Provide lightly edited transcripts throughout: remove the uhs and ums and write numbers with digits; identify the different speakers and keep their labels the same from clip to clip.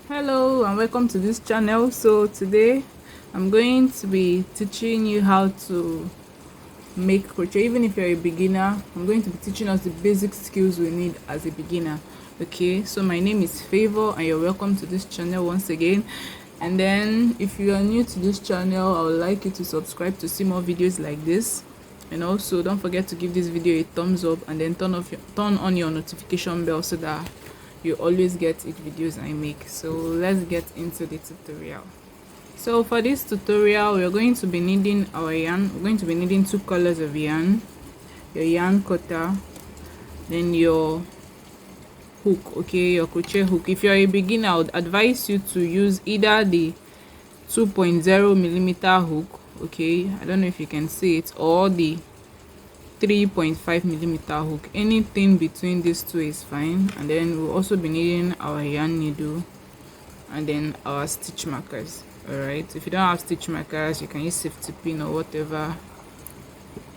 Speaker 1: Hello and welcome to this channel. So today I'm going to be teaching you how to make crochet. Even if you're a beginner, I'm going to be teaching us the basic skills we need as a beginner. Okay, so my name is Favor and you're welcome to this channel once again. And then if you are new to this channel, I would like you to subscribe to see more videos like this. And also don't forget to give this video a thumbs up and then turn on your notification bell so that you always get each videos I make. So let's get into the tutorial. So for this tutorial, we're going to be needing our yarn. We're going to be needing two colors of yarn, your yarn cutter, then your hook, okay, your crochet hook. If you're a beginner, I would advise you to use either the 2.0 millimeter hook, okay, I don't know if you can see it, or the 3.5 millimeter hook. Anything between these two is fine. And then we'll also be needing our yarn needle and then our stitch markers. All right, if you don't have stitch markers, you can use safety pin or whatever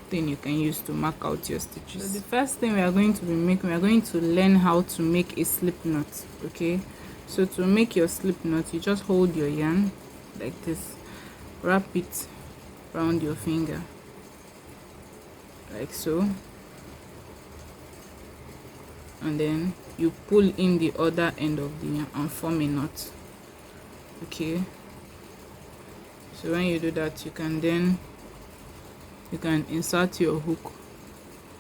Speaker 1: thing you can use to mark out your stitches. So the first thing we are going to be making, we are going to learn how to make a slip knot. Okay, so to make your slip knot, you just hold your yarn like this, wrap it around your finger like so, and then you pull in the other end of the yarn and form a knot. Okay, so when you do that, you can insert your hook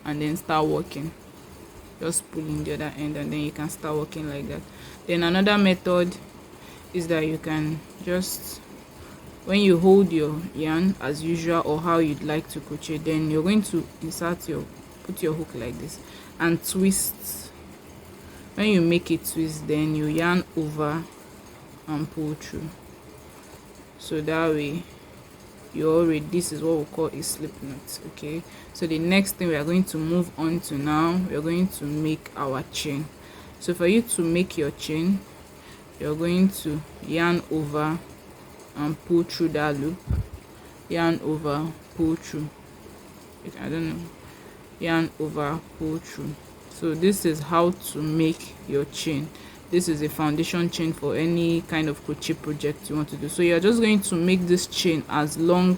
Speaker 1: and then start working. Just pull in the other end and then you can start working like that. Then another method is that you can just, when you hold your yarn as usual or how you'd like to crochet, then you're going to put your hook like this and twist. When you make it twist, then you yarn over and pull through. So that way this is what we call a slip knot. Okay, so the next thing we are going to move on to now, we are going to make our chain. So for you to make your chain, you're going to yarn over and pull through that loop, yarn over, pull through, I don't know, yarn over, pull through. So this is how to make your chain. This is a foundation chain for any kind of crochet project you want to do. So you're just going to make this chain as long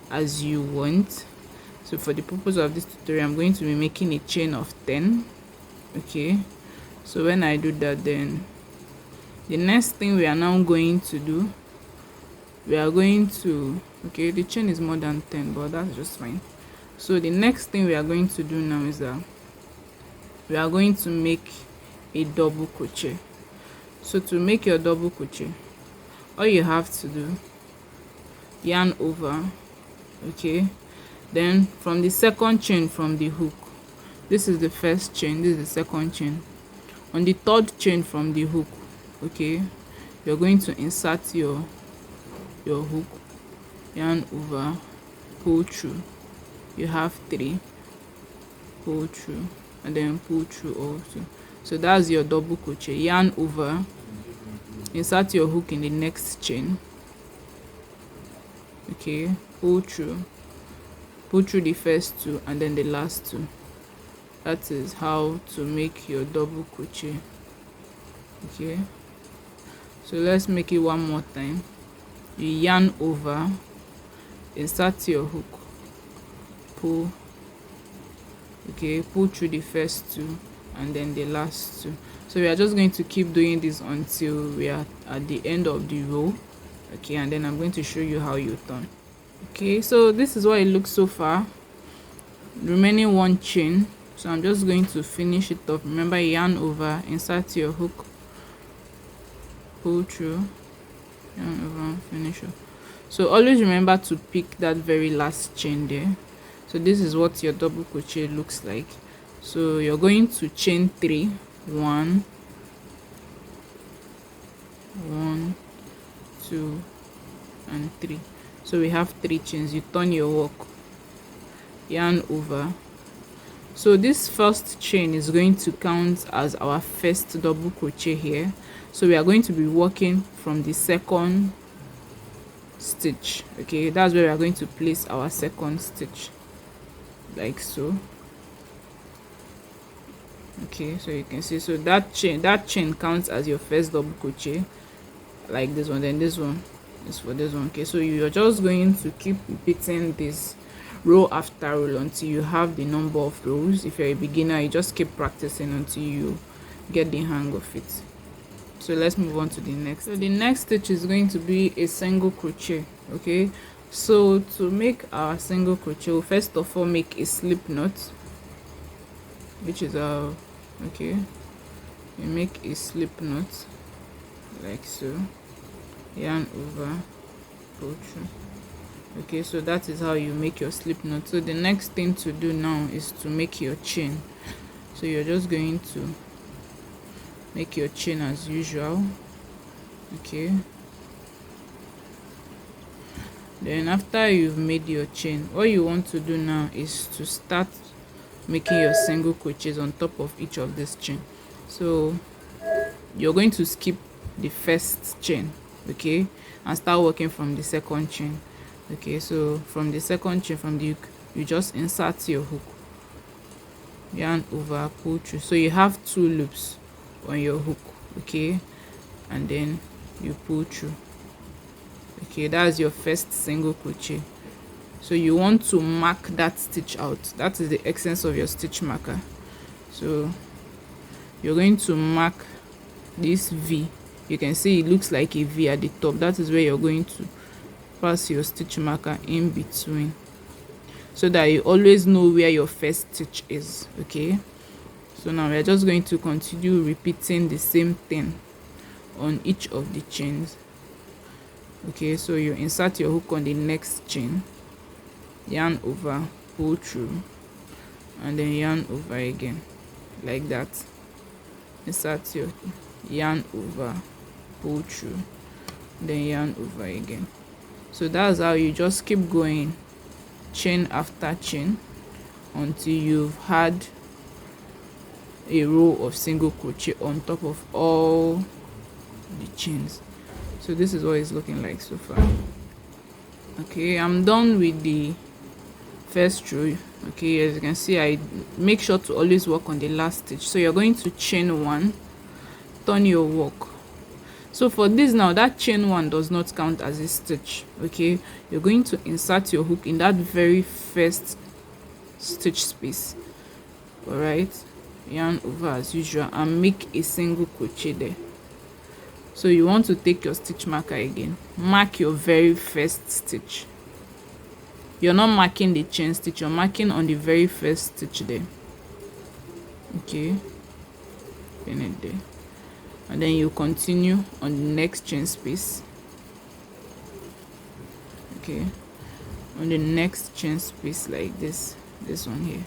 Speaker 1: as you want. So for the purpose of this tutorial, I'm going to be making a chain of 10. Okay, so when I do that, then the next thing we are now going to do, we are going to, okay, the chain is more than 10, but that's just fine. So the next thing we are going to do now is that we are going to make a double crochet. So to make your double crochet, all you have to do, yarn over, okay, then from the second chain from the hook, this is the first chain, this is the second chain, on the third chain from the hook, okay, you're going to insert your hook, yarn over, pull through. You have 3, pull through, and then pull through also. So that's your double crochet. Yarn over, insert your hook in the next chain, okay, pull through the first 2 and then the last 2. That is how to make your double crochet. Okay, so let's make it one more time. You yarn over, insert your hook, pull, okay, pull through the first 2 and then the last 2. So we are just going to keep doing this until we are at the end of the row. Okay, and then I'm going to show you how you turn. Okay, so this is what it looks so far, remaining one chain. So I'm just going to finish it off. Remember, yarn over, insert your hook, pull through, yarn over, finish off. So always remember to pick that very last chain there. So this is what your double crochet looks like. So you're going to chain 3, 1, 2 and 3. So we have 3 chains. You turn your work, yarn over. So this first chain is going to count as our first double crochet here. So we are going to be working from the second stitch. Okay, that's where we are going to place our second stitch, like so. Okay, so you can see, so that chain counts as your first double crochet. like this one, then this one is for this one. Okay, so you're just going to keep repeating this row after row until you have the number of rows. If you're a beginner, you just keep practicing until you get the hang of it. So let's move on to the next. So the next stitch is going to be a single crochet. Okay, so to make our single crochet, we'll first of all make a slip knot, which is our, okay, you make a slip knot like so, yarn over, pull through. Okay, so that is how you make your slip knot. So the next thing to do now is to make your chain. So you're just going to make your chain as usual. Okay, then after you've made your chain, what you want to do now is to start making your single crochets on top of each of this chain. So you're going to skip the first chain, okay, and start working from the second chain. Okay, so from the second chain, from the hook, you just insert your hook, yarn over, pull through. So you have 2 loops on your hook, okay, and then you pull through. Okay, that's your first single crochet. So you want to mark that stitch out. That is the essence of your stitch marker. So you're going to mark this V. You can see it looks like a V at the top. That is where you're going to pass your stitch marker in between, so that you always know where your first stitch is. Okay, so now we're just going to continue repeating the same thing on each of the chains. Okay, so you insert your hook on the next chain, yarn over, pull through, and then yarn over again like that. Insert your yarn over, pull through, then yarn over again. So that's how you just keep going, chain after chain, until you've had a row of single crochet on top of all the chains. So this is what it's looking like so far. Okay, I'm done with the first row. Okay, as you can see, I make sure to always work on the last stitch. So you're going to chain 1, turn your work. So for this now, that chain 1 does not count as a stitch. Okay, you're going to insert your hook in that very first stitch space. All right, yarn over as usual and make a single crochet there. So you want to take your stitch marker again, mark your very first stitch. You're not marking the chain stitch, you're marking on the very first stitch there. Okay, pin it there, and then you continue on the next chain space. Okay, on the next chain space like this one here,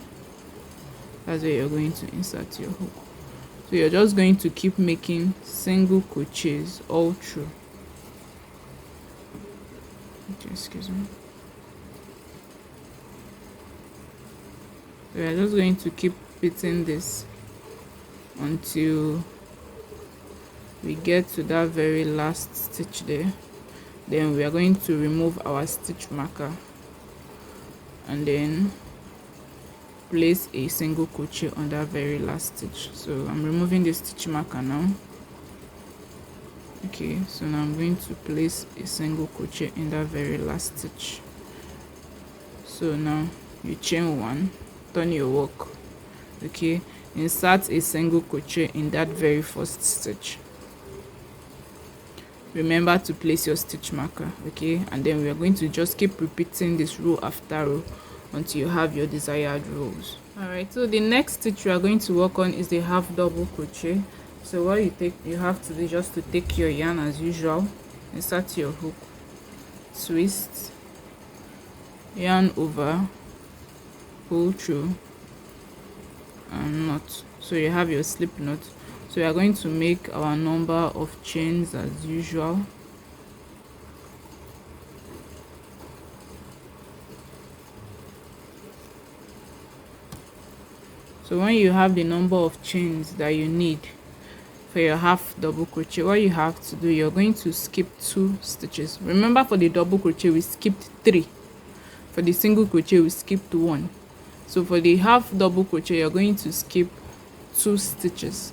Speaker 1: that's where you're going to insert your hook. So you're just going to keep making single crochets all through. Okay, excuse me. So we're just going to keep repeating this until we get to that very last stitch there. Then we are going to remove our stitch marker and then place a single crochet on that very last stitch. So I'm removing the stitch marker now. Okay, so now I'm going to place a single crochet in that very last stitch. So now you chain 1, turn your work. Okay, insert a single crochet in that very first stitch. Remember to place your stitch marker. Okay, and then we are going to just keep repeating this row after row until you have your desired rows. All right, so the next stitch we are going to work on is the half double crochet. So what you have to do just to take your yarn as usual, insert your hook, twist, yarn over, pull through, and knot. So you have your slip knot. So we are going to make our number of chains as usual. So when you have the number of chains that you need for your half double crochet, what you have to do, you're going to skip 2 stitches. Remember, for the double crochet we skipped 3. For the single crochet we skipped 1. So for the half double crochet you're going to skip 2 stitches.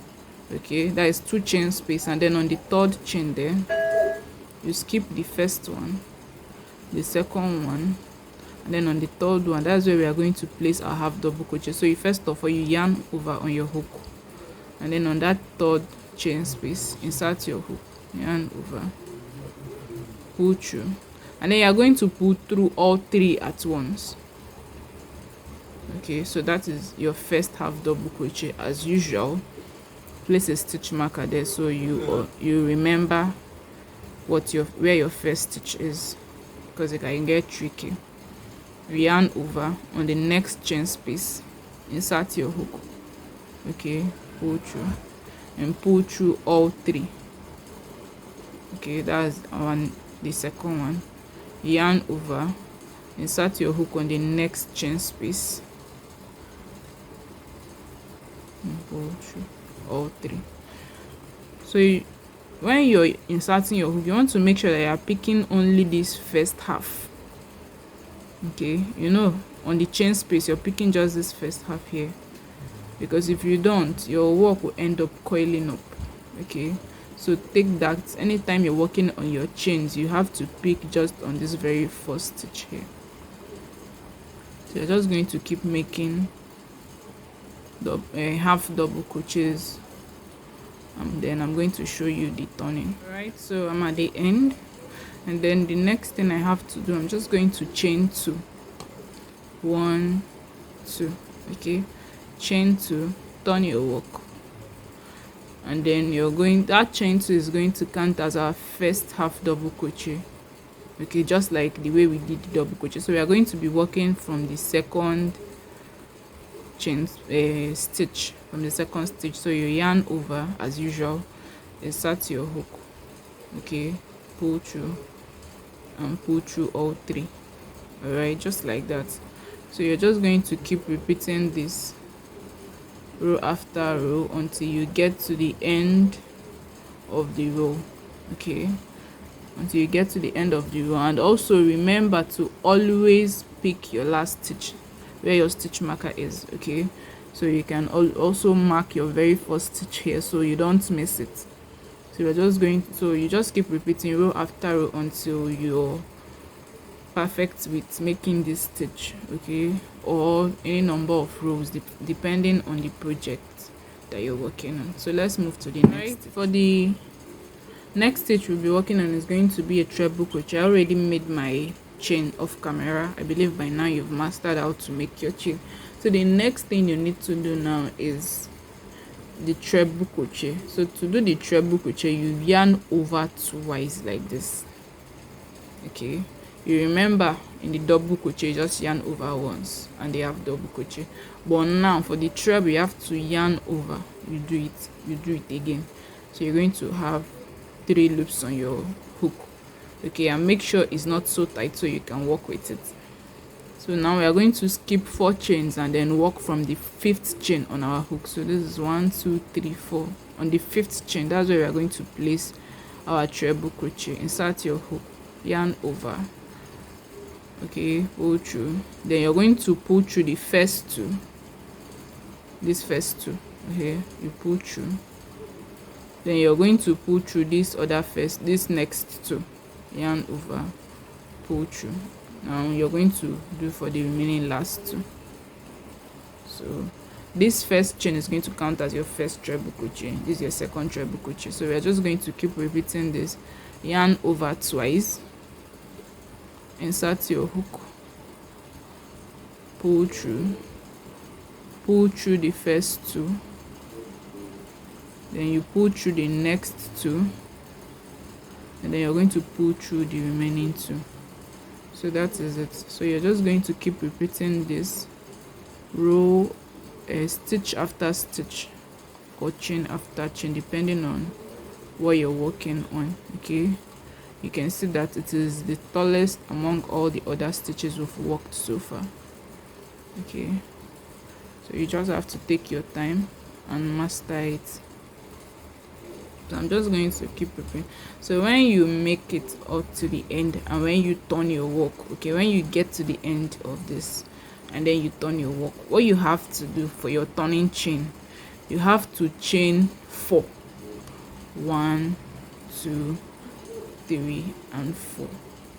Speaker 1: Okay, that is 2 chain space, and then on the 3rd chain there you skip the first one, the second one, and then on the third one, that's where we are going to place our half double crochet. So you first of all, you yarn over on your hook, and then on that third chain space, insert your hook, yarn over, pull through, and then you are going to pull through all 3 at once. Okay, so that is your first half double crochet. As usual, place a stitch marker there so you remember where your first stitch is, because it can get tricky. Yarn over on the next chain space, insert your hook, okay, pull through and pull through all 3. Okay, that's the second one. Yarn over, insert your hook on the next chain space and pull through all 3. So when you're inserting your hook, you want to make sure that you are picking only this first half. Okay, you know, on the chain space you're picking just this first half here, because if you don't, your work will end up coiling up. Okay, so take that. Anytime you're working on your chains, you have to pick just on this very first stitch here. So you're just going to keep making the half double crochets, and then I'm going to show you the turning. All right, so I'm at the end, and then the next thing I have to do, I'm just going to chain 2, 1, 2. Okay, chain 2, turn your work, and then that chain 2 is going to count as our first half double crochet. Okay, just like the way we did the double crochet. So we are going to be working from the second chain stitch, from the second stitch. So you yarn over as usual, insert your hook, okay, pull through and pull through all 3. All right, just like that. So you're just going to keep repeating this row after row until you get to the end of the row. Okay, until you get to the end of the row. And also remember to always pick your last stitch where your stitch marker is. Okay, so you can also mark your very first stitch here so you don't miss it. So we're just going to, so you just keep repeating row after row until you're perfect with making this stitch. Okay, or any number of rows depending on the project that you're working on. So let's move to the next. For the next stitch we'll be working on is going to be a treble crochet. I already made my chain off camera. I believe by now you've mastered how to make your chain. So the next thing you need to do now is the treble crochet. So to do the treble crochet, you yarn over twice like this. Okay, you remember in the double crochet you just yarn over once and they have double crochet, but now for the treble you have to yarn over. You do it again. So you're going to have 3 loops on your hook. Okay, and make sure it's not so tight so you can work with it. So now we are going to skip 4 chains and then work from the 5th chain on our hook. So this is 1, 2, 3, 4. On the 5th chain, that's where we are going to place our treble crochet. Insert your hook, yarn over, okay, pull through. Then you're going to pull through the first 2, this first 2. Okay, you pull through. Then you're going to pull through this next 2, yarn over, pull through. Now you're going to do for the remaining last 2. So this first chain is going to count as your first treble crochet. This is your second treble crochet. So we are just going to keep repeating this. Yarn over twice, insert your hook, pull through the first 2, then you pull through the next 2, and then you're going to pull through the remaining 2. So that is it. So you're just going to keep repeating this row, stitch after stitch or chain after chain depending on what you're working on. Okay, you can see that it is the tallest among all the other stitches we've worked so far. Okay, so you just have to take your time and master it. So I'm just going to keep repeating. So when you make it up to the end and when you turn your work, okay, when you get to the end of this and then you turn your work, what you have to do for your turning chain, you have to chain 4. 1, 2, 3 and 4.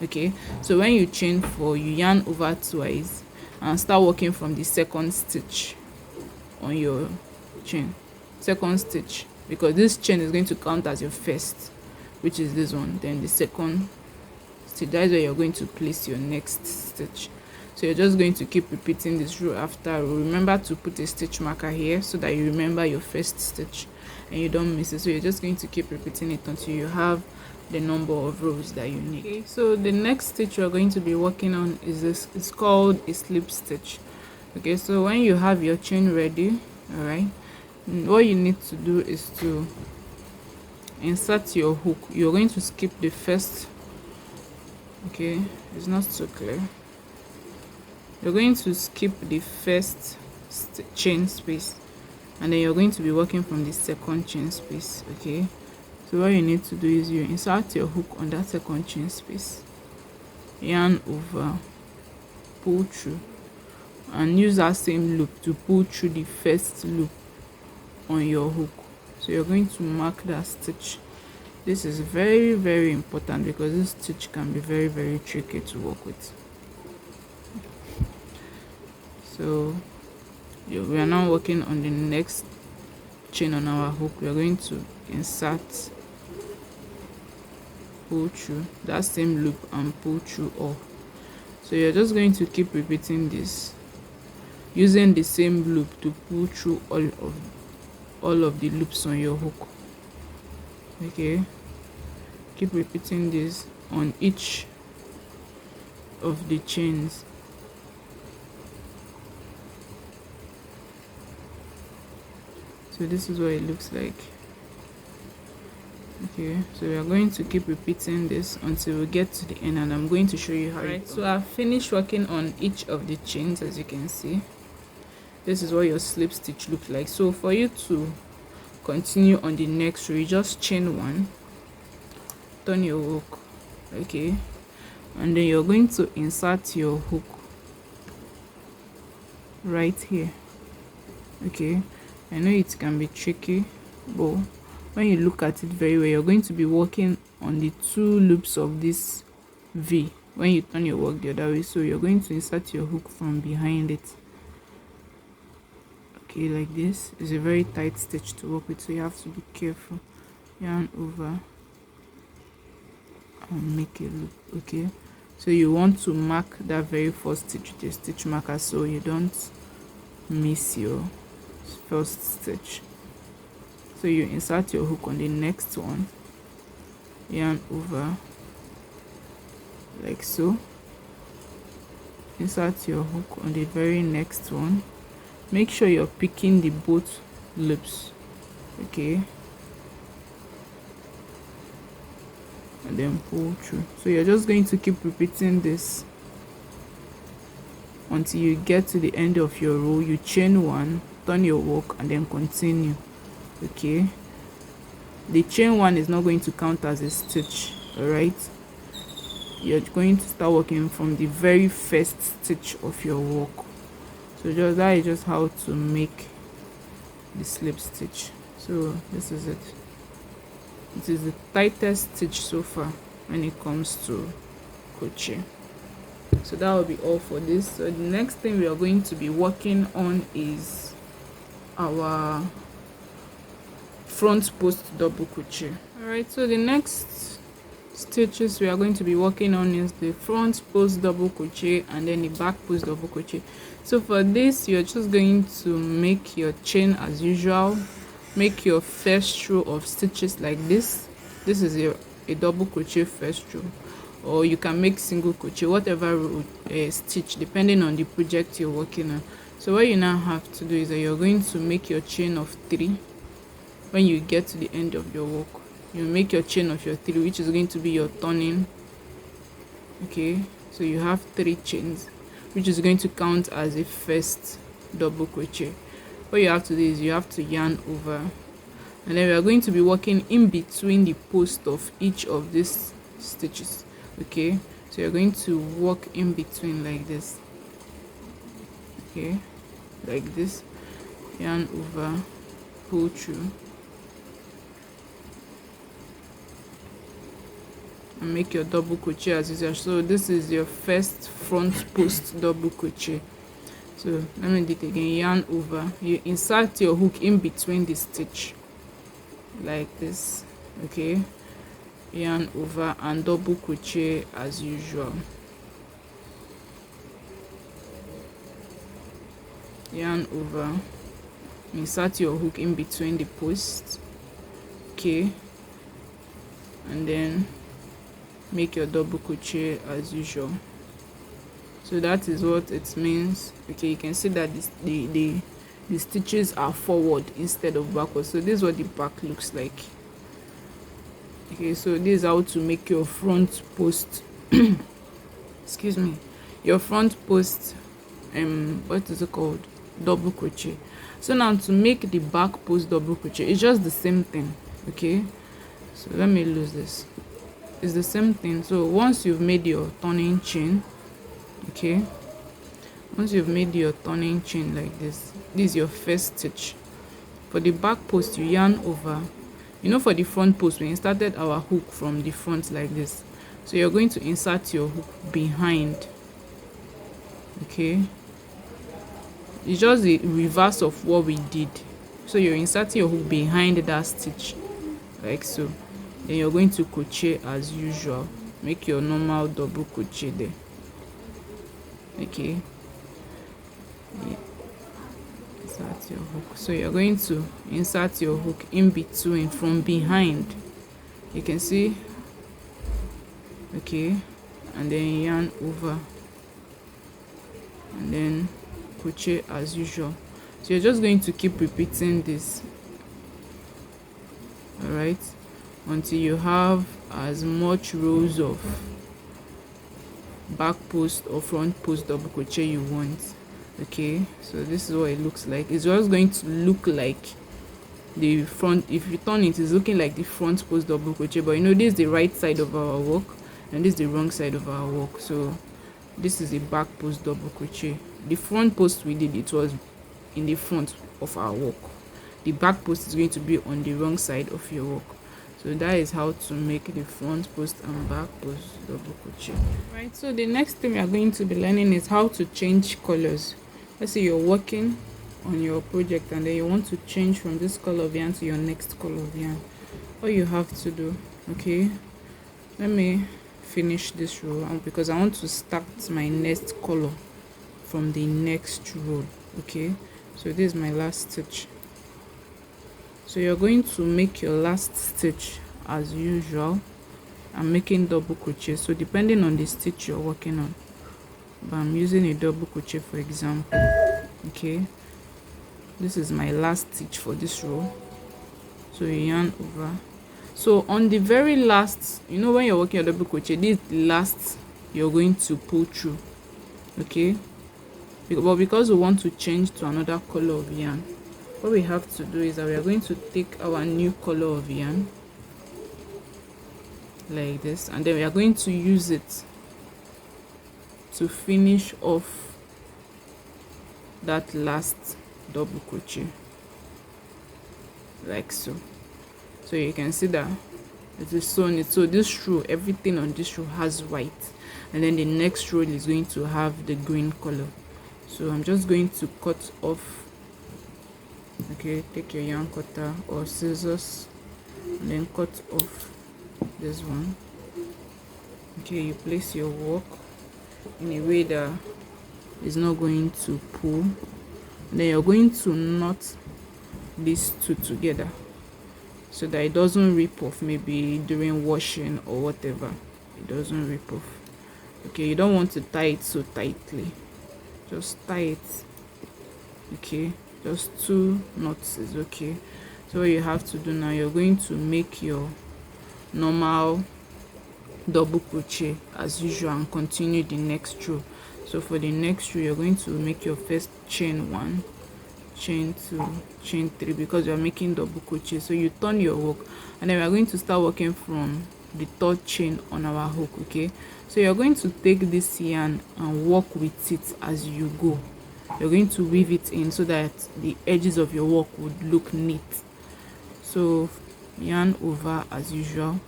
Speaker 1: Okay, so when you chain 4, you yarn over twice and start working from the second stitch on your chain, second stitch, because this chain is going to count as your first, which is this one. Then the second stitch, that is where you're going to place your next stitch. So you're just going to keep repeating this row after row. Remember to put a stitch marker here so that you remember your first stitch and you don't miss it. So you're just going to keep repeating it until you have the number of rows that you need. Okay, so the next stitch you're going to be working on is this. It's called a slip stitch. Okay, so when you have your chain ready, all right, what you need to do is to insert your hook. You're going to skip the first. Okay, it's not so clear. You're going to skip the first chain space and then you're going to be working from the second chain space. Okay, so what you need to do is you insert your hook on that second chain space, yarn over, pull through, and use that same loop to pull through the first loop on your hook. So you're going to mark that stitch. This is very, very important because this stitch can be very, very tricky to work with. So we are now working on the next chain on our hook. We are going to insert, pull through that same loop and pull through all. So you're just going to keep repeating this, using the same loop to pull through all of the loops on your hook. Okay, keep repeating this on each of the chains. So this is what it looks like. Okay, so we are going to keep repeating this until we get to the end, and I'm going to show you how. Right, so I've finished working on each of the chains. As you can see, this is what your slip stitch looks like. So for you to continue on the next row, you just chain one, turn your hook, okay, and then you're going to insert your hook right here. Okay, I know it can be tricky, but when you look at it very well, you're going to be working on the two loops of this V when you turn your work the other way. So you're going to insert your hook from behind it. Okay, like this. Is a very tight stitch to work with, so you have to be careful. Yarn over and make a loop. Okay, so you want to mark that very first stitch with a stitch marker so you don't miss your first stitch. So you insert your hook on the next one, yarn over like so, insert your hook on the very next one. Make sure you're picking the both loops, okay, and then pull through. So you're just going to keep repeating this until you get to the end of your row. You chain one, turn your work, and then continue. Okay, the chain one is not going to count as a stitch. All right, you're going to start working from the very first stitch of your work. So that is just how to make the slip stitch. So this is it. It is the tightest stitch so far when it comes to crochet. So that will be all for this. So the next thing we are going to be working on is our front post double crochet. All right, so the next stitches we are going to be working on is the front post double crochet and then the back post double crochet. So for this, you're just going to make your chain as usual. Make your first row of stitches like this. This is a double crochet first row, or you can make single crochet, whatever row, stitch depending on the project you're working on. So what you now have to do is that you're going to make your chain of 3. When you get to the end of your work, you make your chain of your 3, which is going to be your turning. Okay, so you have 3 chains, which is going to count as a first double crochet. What you have to do is you have to yarn over, and then we are going to be working in between the post of each of these stitches. Okay, so you're going to work in between like this. Okay, like this, yarn over, pull through, and make your double crochet as usual. So this is your first front post double crochet. So let me do it again. Yarn over, you insert your hook in between the stitch like this, okay, yarn over and double crochet as usual. Yarn over, insert your hook in between the posts, okay, and then make your double crochet as usual. So that is what it means. Okay, you can see that the stitches are forward instead of backward. So this is what the back looks like. Okay, so this is how to make your front post excuse me, your front post what is it called, double crochet. So now to make the back post double crochet, it's just the same thing. Okay, so let me lose this. It's the same thing. So once you've made your turning chain, okay, once you've made your turning chain like this is your first stitch. For the back post, you yarn over. You know, for the front post, we inserted our hook from the front like this, so you're going to insert your hook behind. Okay, it's just the reverse of what we did. So you're inserting your hook behind that stitch like so, then you're going to crochet as usual. Make your normal double crochet there. Okay, yeah. Insert your hook. So you're going to insert your hook in between from behind, you can see, okay, and then yarn over and then crochet as usual. So you're just going to keep repeating this, all right, until you have as much rows of back post or front post double crochet you want. Okay, so this is what it looks like. It's just going to look like the front, if you turn it, it's looking like the front post double crochet, but you know, this is the right side of our work and this is the wrong side of our work. So this is the back post double crochet. The front post we did, it was in the front of our work. The back post is going to be on the wrong side of your work. So that is how to make the front post and back post double crochet. Right, so the next thing we are going to be learning is how to change colors. Let's say you're working on your project and then you want to change from this color of yarn to your next color of yarn. All you have to do, okay, let me finish this row because I want to start my next color from the next row. Okay, so this is my last stitch. So you're going to make your last stitch as usual. I'm making double crochet, so depending on the stitch you're working on, but I'm using a double crochet for example. Okay, this is my last stitch for this row. So you yarn over. So on the very last, you know, when you're working a double crochet, this is the last you're going to pull through. Okay, but because we want to change to another color of yarn, what we have to do is that we are going to take our new color of yarn like this, and then we are going to use it to finish off that last double crochet like so. So you can see that it is sewn. So this row, everything on this row has white, and then the next row is going to have the green color. So I'm just going to cut off. Okay, take your yarn cutter or scissors and then cut off this one. Okay, you place your work in a way that is not going to pull, and then you're going to knot these two together so that it doesn't rip off, maybe during washing or whatever. It doesn't rip off. Okay, you don't want to tie it so tightly, just tie it. Okay, just 2 knots is okay. So what you have to do now, you're going to make your normal double crochet as usual and continue the next row. So for the next row, you're going to make your first chain 1, chain 2, chain 3, because you're making double crochet. So you turn your hook, and then we're going to start working from the 3rd chain on our hook. Okay, so you're going to take this yarn and work with it as you go. You're going to weave it in so that the edges of your work would look neat. So yarn over as usual,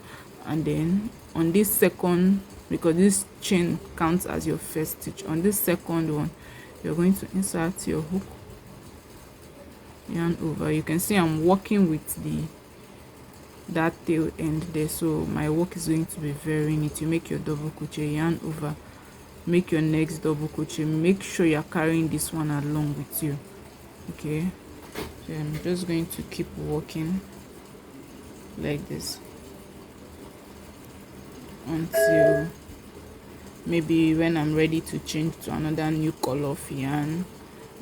Speaker 1: and then on this second, because this chain counts as your first stitch. On this second one, you're going to insert your hook, yarn over. You can see I'm working with that tail end there, so my work is going to be very neat. You make your double crochet, yarn over, make your next double crochet, make sure you're carrying this one along with you. Okay, so I'm just going to keep working like this until maybe when I'm ready to change to another new color of yarn,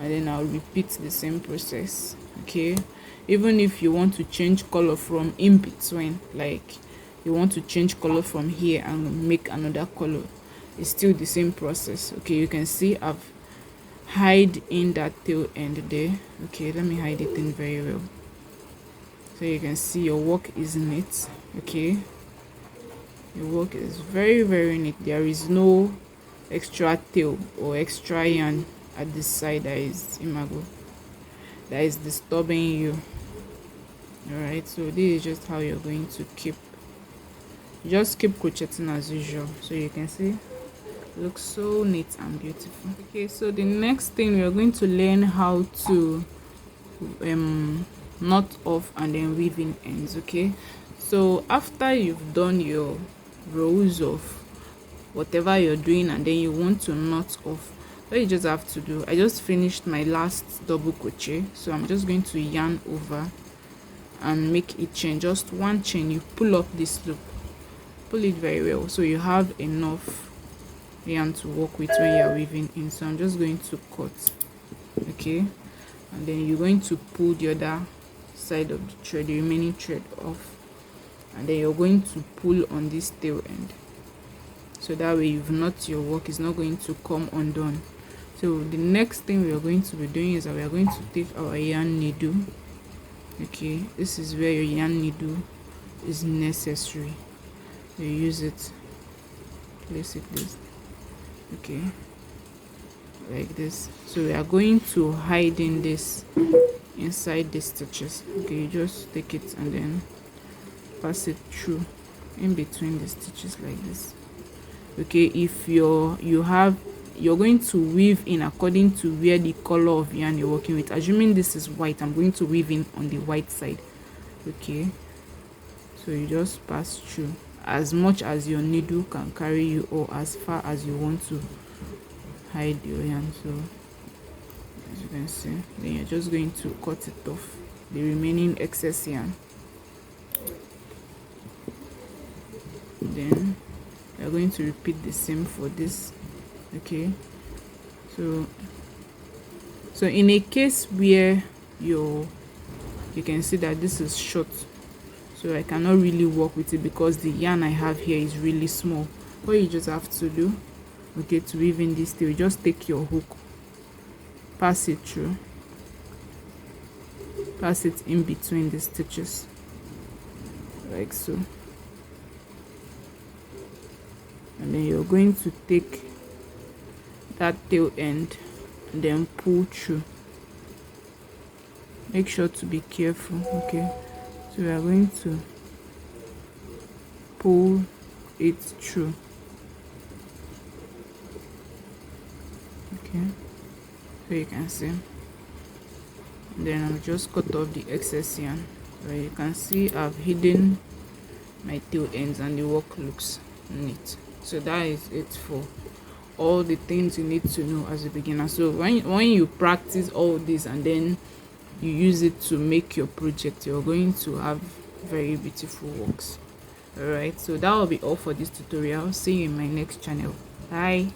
Speaker 1: and then I'll repeat the same process. Okay, even if you want to change color from in between, like you want to change color from here and make another color, it's still the same process. Okay, you can see I've hide in that tail end there. Okay, let me hide it in very well, so you can see your work is neat. Okay, your work is very neat. There is no extra tail or extra yarn at this side that is imago, that is disturbing you. All right, so this is just how you're going to keep crocheting as usual. So you can see it looks so neat and beautiful. Okay, so the next thing, we are going to learn how to knot off and then weave in ends. Okay, so after you've done your rows of whatever you're doing and then you want to knot off, what you just have to do, I just finished my last double crochet, so I'm just going to yarn over and make a chain, just one chain. You pull up this loop, pull it very well so you have enough yarn to work with when you're weaving in. So I'm just going to cut, okay, and then you're going to pull the other side of the thread, the remaining thread off, and then you're going to pull on this tail end, so that way you've not, your work is not going to come undone. So the next thing we are going to be doing is that we are going to take our yarn needle. Okay, this is where your yarn needle is necessary. You use it, place it this, okay, like this. So we are going to hide in this inside the stitches. Okay, you just take it and then pass it through in between the stitches like this. Okay, if you're going to weave in according to where the color of yarn you're working with. Assuming this is white, I'm going to weave in on the white side. Okay, so you just pass through as much as your needle can carry you, or as far as you want to hide your yarn. So as you can see, then you're just going to cut it off, the remaining excess yarn. Then you're going to repeat the same for this. Okay, so in a case where you can see that this is short, so I cannot really work with it because the yarn I have here is really small, what you just have to do, okay, to weave in this tail, just take your hook, pass it through, pass it in between the stitches like so, and then you're going to take that tail end and then pull through. Make sure to be careful. Okay, so we are going to pull it through. Okay, so you can see, and then I'll just cut off the excess yarn. So you can see I've hidden my tail ends and the work looks neat. So that is it for all the things you need to know as a beginner. So when you practice all this and then you use it to make your project, you're going to have very beautiful works. All right, so that will be all for this tutorial. See you in my next channel. Bye.